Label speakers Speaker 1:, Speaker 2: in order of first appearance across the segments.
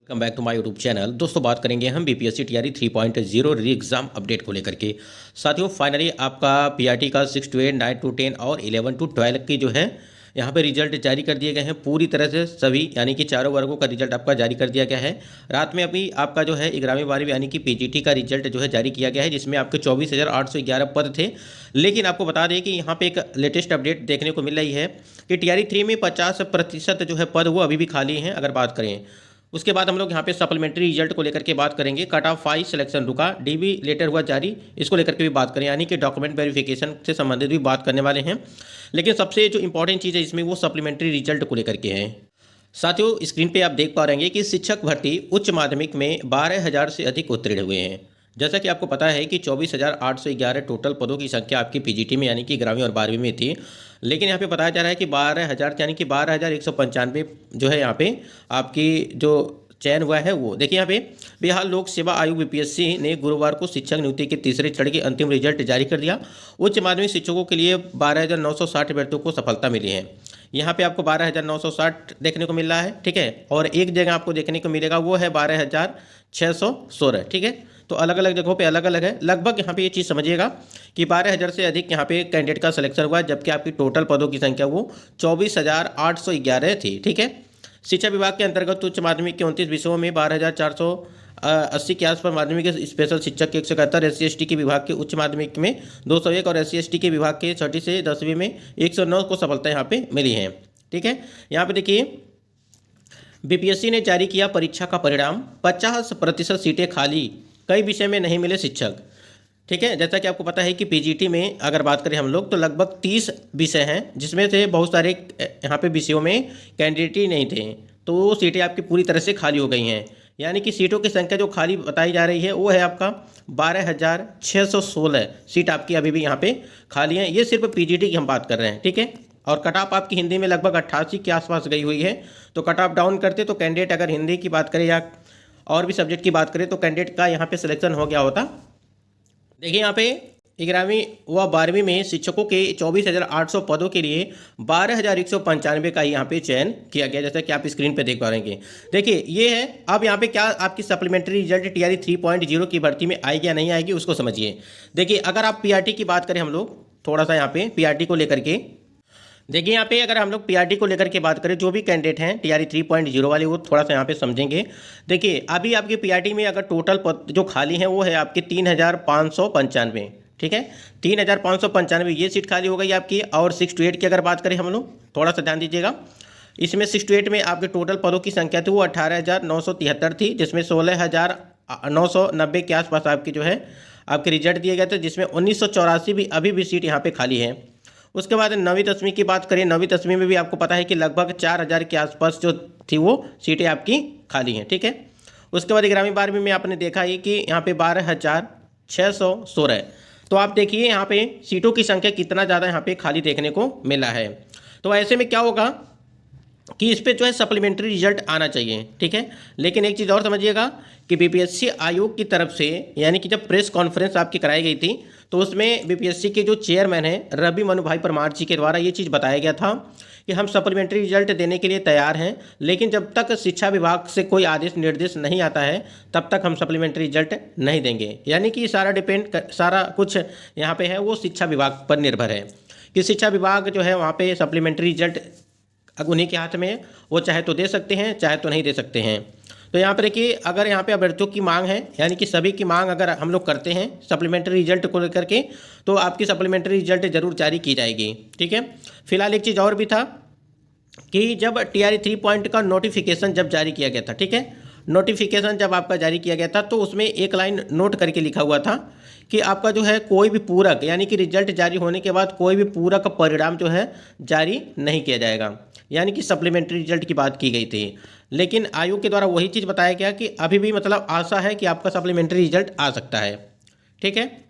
Speaker 1: Welcome back to my YouTube channel. दोस्तों बात करेंगे हम बीपीएससी टीआरई 3.0 री एग्ज़ाम अपडेट को लेकर के। साथियों फाइनली आपका पीआरटी का 6 to 8, 9 to 10 और 11 to 12 की जो है यहाँ पे रिजल्ट जारी कर दिए गए हैं। पूरी तरह से सभी यानी कि चारों वर्गों का रिजल्ट आपका जारी कर दिया गया है। रात में अभी आपका जो है 11वीं 12वीं यानी कि पीजीटी का रिजल्ट जो है जारी किया गया है, जिसमें आपके 24,811 पद थे। लेकिन आपको बता दें कि यहाँ पे एक लेटेस्ट अपडेट देखने को मिल रही है कि टीआरई 3 में 50% जो है पद वो अभी भी खाली हैं। अगर बात करें उसके बाद हम लोग यहाँ पे सप्लीमेंट्री रिजल्ट को लेकर के बात करेंगे। कट ऑफ 5 सिलेक्शन रुका, डीबी लेटर हुआ जारी, इसको लेकर के भी बात करें, यानी कि डॉक्यूमेंट वेरिफिकेशन से संबंधित भी बात करने वाले हैं। लेकिन सबसे जो इंपॉर्टेंट चीज़ है इसमें वो सप्लीमेंट्री रिजल्ट को लेकर के है। साथियों स्क्रीन पे आप देख पा रहे हैं कि शिक्षक भर्ती उच्च माध्यमिक में 12,000 से अधिक उत्तीर्ण हुए हैं। जैसा कि आपको पता है कि 24,811 टोटल पदों की संख्या आपकी पीजीटी में यानी कि 11वीं और 12वीं में थी। लेकिन यहाँ पे बताया जा रहा है कि 12,000 यानी कि 12,195 जो है यहाँ पे आपकी जो चयन हुआ है वो देखिए। यहाँ पे बिहार लोक सेवा आयोग बीपीएससी ने गुरुवार को शिक्षक नियुक्ति के तीसरे चरण के अंतिम रिजल्ट जारी कर दिया। उच्च माध्यमिक शिक्षकों के लिए 12,960 अभ्यर्थियों को सफलता मिली है। यहाँ पे आपको 12,960 देखने को मिल रहा है, ठीक है। और एक जगह आपको देखने को मिलेगा वो है 12,616, ठीक है। तो अलग अलग जगहों पे अलग अलग है। लगभग यहाँ पे ये चीज़ समझिएगा कि 12,000 से अधिक यहाँ पे कैंडिडेट का सिलेक्शन हुआ, जबकि आपकी टोटल पदों की संख्या वो 24,811 थी, ठीक है। शिक्षा विभाग के अंतर्गत उच्च माध्यमिक के 29 विषयों में 12,480 के आसपास माध्यमिक के स्पेशल शिक्षक के 171, SC/ST के विभाग के उच्च माध्यमिक में 201 और SC/ST के विभाग के 6ठी से 10वीं में 109 को सफलता यहाँ पे मिली है, ठीक है। यहाँ पे देखिए बीपीएससी ने जारी किया परीक्षा का परिणाम, 50% सीटें खाली, कई विषय में नहीं मिले शिक्षक, ठीक है। जैसा कि आपको पता है कि पीजीटी में अगर बात करें हम लोग तो लगभग 30 विषय हैं, जिसमें से बहुत सारे यहाँ पे विषयों में कैंडिडेट ही नहीं थे, तो वो सीटें आपकी पूरी तरह से खाली हो गई हैं। यानी कि सीटों की संख्या जो खाली बताई जा रही है वो है आपका 12,616 सीट आपकी अभी भी यहाँ पे खाली हैं। ये सिर्फ पीजीटी की हम बात कर रहे हैं, ठीक है। और कट ऑफ आपकी हिंदी में लगभग 88 के आसपास गई हुई है। तो कट ऑफ डाउन करते तो कैंडिडेट अगर हिंदी की बात करें या और भी सब्जेक्ट की बात करें तो कैंडिडेट का यहाँ पे सिलेक्शन हो गया होता। देखिए यहाँ पे 11वीं व 12वीं में शिक्षकों के 24,800 पदों के लिए 12,195 का यहाँ पे चयन किया गया, जैसा कि आप स्क्रीन पे देख पा रहे हैं। देखिए ये है। अब यहाँ पे क्या आपकी सप्लीमेंट्री रिजल्ट टीआरई 3.0 की भर्ती में आएगी या नहीं आएगी उसको समझिए। देखिए अगर आप पीआरटी की बात करें हम लोग थोड़ा सा यहाँ पे पीआरटी को लेकर के देखिए, यहाँ पे अगर हम लोग पीआरटी को लेकर के बात करें जो भी कैंडिडेट हैं टीआरई 3.0 वाले वो थोड़ा सा यहाँ पे समझेंगे। देखिए अभी आपके पीआरटी में अगर टोटल पद जो खाली हैं वो है आपके 3,595, ठीक है। 3,595 ये सीट खाली हो गई आपकी। और 6 to 8 की अगर बात करें हम लोग थोड़ा सा ध्यान दीजिएगा, इसमें 6 to 8 में आपके टोटल पदों की संख्या थी वो 18,973 थी, जिसमें 16,990 के आसपास आपकी जो है आपके रिजल्ट दिए गए थे, जिसमें 1984 भी अभी भी सीट यहाँ पे खाली है। उसके बाद 9वीं 10वीं की बात करें, 9वीं 10वीं में भी आपको पता है कि लगभग 4,000 के आसपास जो थी वो सीटें आपकी खाली हैं, ठीक है। उसके बाद 11वीं 12वीं में आपने देखा ही कि यहाँ पे 12,616 है। तो आप देखिए यहाँ पे सीटों की संख्या कितना ज़्यादा यहाँ पे खाली देखने को मिला है। तो ऐसे में क्या होगा कि इस पर जो है सप्लीमेंट्री रिजल्ट आना चाहिए, ठीक है। लेकिन एक चीज़ और समझिएगा कि बीपीएससी आयोग की तरफ से यानी कि जब प्रेस कॉन्फ्रेंस आपकी कराई गई थी तो उसमें बीपीएससी के जो चेयरमैन हैं रवि मनु भाई परमार जी के द्वारा ये चीज़ बताया गया था कि हम सप्लीमेंट्री रिजल्ट देने के लिए तैयार हैं, लेकिन जब तक शिक्षा विभाग से कोई आदेश निर्देश नहीं आता है तब तक हम सप्लीमेंट्री रिजल्ट नहीं देंगे। यानी कि सारा कुछ यहाँ पे है वो शिक्षा विभाग पर निर्भर है कि शिक्षा विभाग जो है वहाँ पे सप्लीमेंट्री रिजल्ट उन्हीं के हाथ में है, वो चाहे तो दे सकते हैं चाहे तो नहीं दे सकते हैं। तो यहाँ पर देखिए अगर यहाँ पे अभ्यर्थियों की मांग है यानी कि सभी की मांग अगर हम लोग करते हैं सप्लीमेंट्री रिजल्ट को लेकर के तो आपकी सप्लीमेंट्री रिजल्ट जरूर जारी की जाएगी, ठीक है। फिलहाल एक चीज़ और भी था कि जब टीआरई 3 का नोटिफिकेशन जब जारी किया गया था, ठीक है, नोटिफिकेशन जब आपका जारी किया गया था तो उसमें एक लाइन नोट करके लिखा हुआ था कि आपका जो है कोई भी पूरक यानी कि रिजल्ट जारी होने के बाद कोई भी पूरक परिणाम जो है जारी नहीं किया जाएगा, यानी कि सप्लीमेंट्री रिजल्ट की बात की गई थी। लेकिन आयोग के द्वारा वही चीज़ बताया गया कि अभी भी मतलब आशा है कि आपका सप्लीमेंट्री रिजल्ट आ सकता है, ठीक है।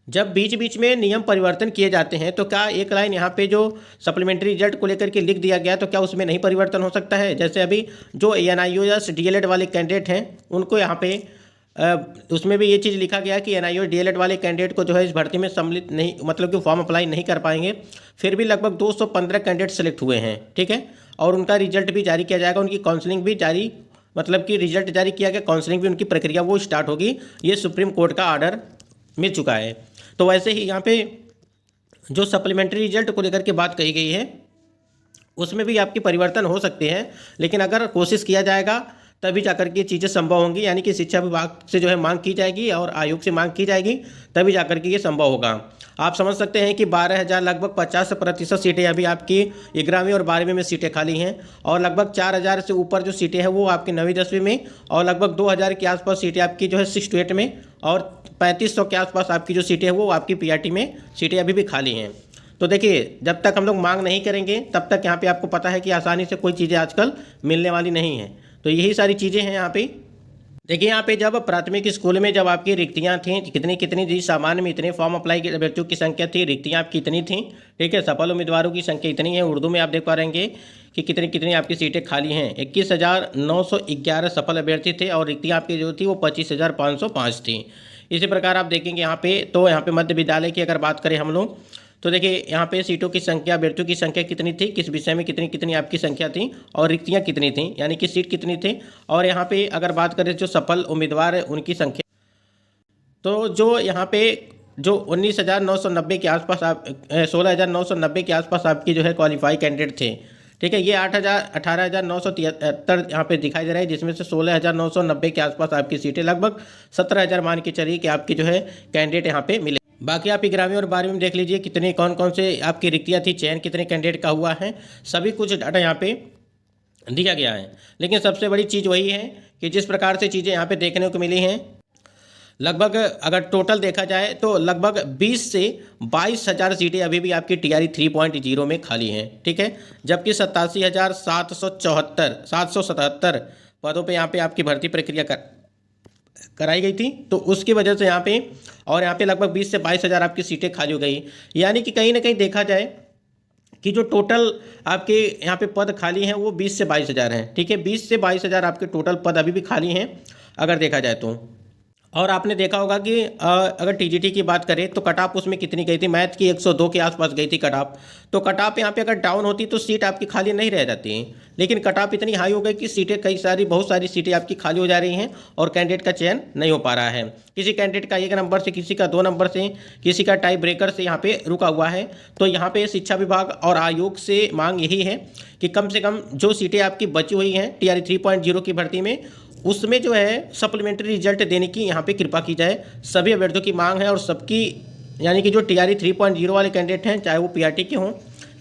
Speaker 1: जब बीच बीच में नियम परिवर्तन किए जाते हैं तो क्या एक लाइन यहाँ पे जो सप्लीमेंट्री रिजल्ट को लेकर के लिख दिया गया तो क्या उसमें नहीं परिवर्तन हो सकता है। जैसे अभी जो NIO या DLED वाले कैंडिडेट हैं उनको यहाँ पे उसमें भी ये चीज़ लिखा गया कि NIO DLED वाले कैंडिडेट को जो है इस भर्ती में सम्मिलित नहीं मतलब कि फॉर्म अप्लाई नहीं कर पाएंगे। फिर भी लगभग 215 कैंडिडेट सेलेक्ट हुए हैं, ठीक है। और उनका रिजल्ट भी जारी किया जाएगा, उनकी काउंसलिंग भी जारी मतलब कि रिजल्ट जारी किया गया, काउंसलिंग भी उनकी प्रक्रिया वो स्टार्ट होगी, ये सुप्रीम कोर्ट का आर्डर मिल चुका है। तो वैसे ही यहाँ पे जो सप्लीमेंट्री रिजल्ट को लेकर के बात कही गई है उसमें भी आपकी परिवर्तन हो सकते हैं, लेकिन अगर कोशिश किया जाएगा तभी जाकर के चीज़ें संभव होंगी, यानी कि शिक्षा विभाग से जो है मांग की जाएगी और आयोग से मांग की जाएगी, तभी जाकर के ये संभव होगा। आप समझ सकते हैं कि 12,000 लगभग 50% सीटें अभी आपकी 11वीं और 12वीं में सीटें खाली हैं, और लगभग 4,000 से ऊपर जो सीटें हैं वो आपकी 9वीं 10वीं में, और लगभग 2,000 के आसपास सीटें आपकी जो है 6 to 8 में, और 3500 के आसपास आपकी जो सीटें हैं वो आपकी PRT में सीटें अभी भी खाली हैं। तो देखिए, जब तक हम लोग मांग नहीं करेंगे तब तक यहाँ पे आपको पता है कि आसानी से कोई चीज़ें आजकल मिलने वाली नहीं हैं। तो यही सारी चीज़ें हैं यहाँ पे। देखिए यहाँ पे जब प्राथमिक स्कूल में जब आपकी रिक्तियाँ थीं, कितनी कितनी थी, सामान्य में इतने फॉर्म अप्लाई के बच्चों की संख्या थी, रिक्तियाँ आपकी इतनी थी, ठीक है, सफल उम्मीदवारों की संख्या इतनी है। उर्दू में आप देख पा रहेंगे कि कितनी कितनी आपकी सीटें खाली हैं। 21,911 सफल अभ्यर्थी थे और रिक्तियाँ आपकी जो थी वो 25,505 थी। इसी प्रकार आप देखेंगे यहाँ पे, तो यहाँ पे मध्य विद्यालय की अगर बात करें हम लोग, तो देखिए यहाँ पे सीटों की संख्या, अभ्यर्थियों की संख्या कितनी थी, किस विषय में कितनी कितनी आपकी संख्या थी, और रिक्तियाँ कितनी थी, यानी कि सीट कितनी थी। और यहाँ पे अगर बात करें जो सफल उम्मीदवार है उनकी संख्या, तो जो यहाँ पे जो 19,990 के आसपास आप 16,990 के आसपास आपकी जो है क्वालिफाई कैंडिडेट थे, ठीक है। ये 18,973 यहाँ पे दिखाई दे रहा है, जिसमें से 16,990 के आसपास आपकी सीटें, लगभग 17,000 मान के चलिए कि आपकी जो है कैंडिडेट यहाँ पे मिले। बाकी आप 11वीं और 12वीं में देख लीजिए कितने कौन कौन से आपकी रिक्तियाँ थी, चयन कितने कैंडिडेट का हुआ है, सभी कुछ डाटा यहाँ पे दिया गया है। लेकिन सबसे बड़ी चीज़ वही है कि जिस प्रकार से चीज़ें यहाँ पे देखने को मिली हैं, लगभग अगर टोटल देखा जाए तो लगभग 20 से 22,000 सीटें अभी भी आपकी TRE 3.0 में खाली हैं, ठीक है। जबकि 87,777 पदों पे यहाँ पे आपकी भर्ती प्रक्रिया कराई गई थी। तो उसकी वजह से यहाँ पे, और यहाँ पे लगभग 20 से 22,000 आपकी सीटें खाली हो गई, यानी कि कहीं ना कहीं देखा जाए कि जो टोटल आपके यहाँ पे पद खाली हैं वो 20 से 22,000 हैं, ठीक है। 20 से 22,000 आपके टोटल पद अभी भी खाली हैं अगर देखा जाए तो। और आपने देखा होगा कि अगर TGT की बात करें तो कट ऑफ उसमें कितनी गई थी, मैथ की 102 के आसपास गई थी कट ऑफ। तो कट ऑफ यहाँ पे अगर डाउन होती तो सीट आपकी खाली नहीं रह जाती, लेकिन कट ऑफ इतनी हाई हो गई कि सीटें बहुत सारी सीटें आपकी खाली हो जा रही हैं और कैंडिडेट का चयन नहीं हो पा रहा है। किसी कैंडिडेट का 1 नंबर से, किसी का 2 नंबर से, किसी का टाई ब्रेकर से यहाँ पे रुका हुआ है। तो यहाँ पे शिक्षा विभाग और आयोग से मांग यही है कि कम से कम जो सीटें आपकी बची हुई हैं TRE 3.0 की भर्ती में, उसमें जो है सप्लीमेंट्री रिजल्ट देने की यहाँ पे कृपा की जाए। सभी अभ्यर्थियों की मांग है, और सबकी, यानी कि जो TRE 3.0 वाले कैंडिडेट हैं, चाहे वो PRT के हों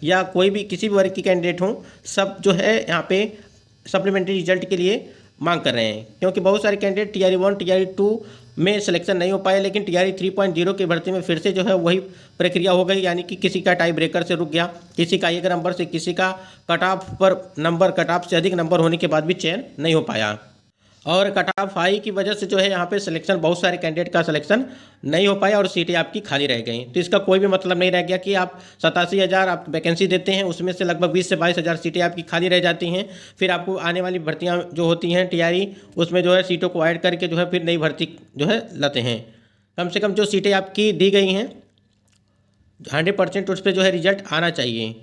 Speaker 1: या कोई भी किसी भी वर्ग की कैंडिडेट हों, सब जो है यहाँ पे सप्लीमेंट्री रिजल्ट के लिए मांग कर रहे हैं। क्योंकि बहुत सारे कैंडिडेट TRE 1 TRE 2 में सिलेक्शन नहीं हो पाए, लेकिन TRE 3.0 की भर्ती में फिर से जो है वही प्रक्रिया हो गई, यानी कि किसी का टाई ब्रेकर से रुक गया, किसी का 1 नंबर से, किसी का कट ऑफ पर नंबर, कट ऑफ से अधिक नंबर होने के बाद भी चयन नहीं हो पाया। और कट ऑफ हाई की वजह से जो है यहाँ पे सिलेक्शन, बहुत सारे कैंडिडेट का सिलेक्शन नहीं हो पाया और सीटें आपकी खाली रह गई। तो इसका कोई भी मतलब नहीं रह गया कि आप 87,000 आप वैकेंसी देते हैं, उसमें से लगभग 20 से 22,000 सीटें आपकी खाली रह जाती हैं। फिर आपको आने वाली भर्तियाँ जो होती हैं TRE, उसमें जो है सीटों को ऐड करके जो है फिर नई भर्ती जो है लाते हैं। कम से कम जो सीटें आपकी दी गई हैं 100% उस पर जो है रिजल्ट आना चाहिए।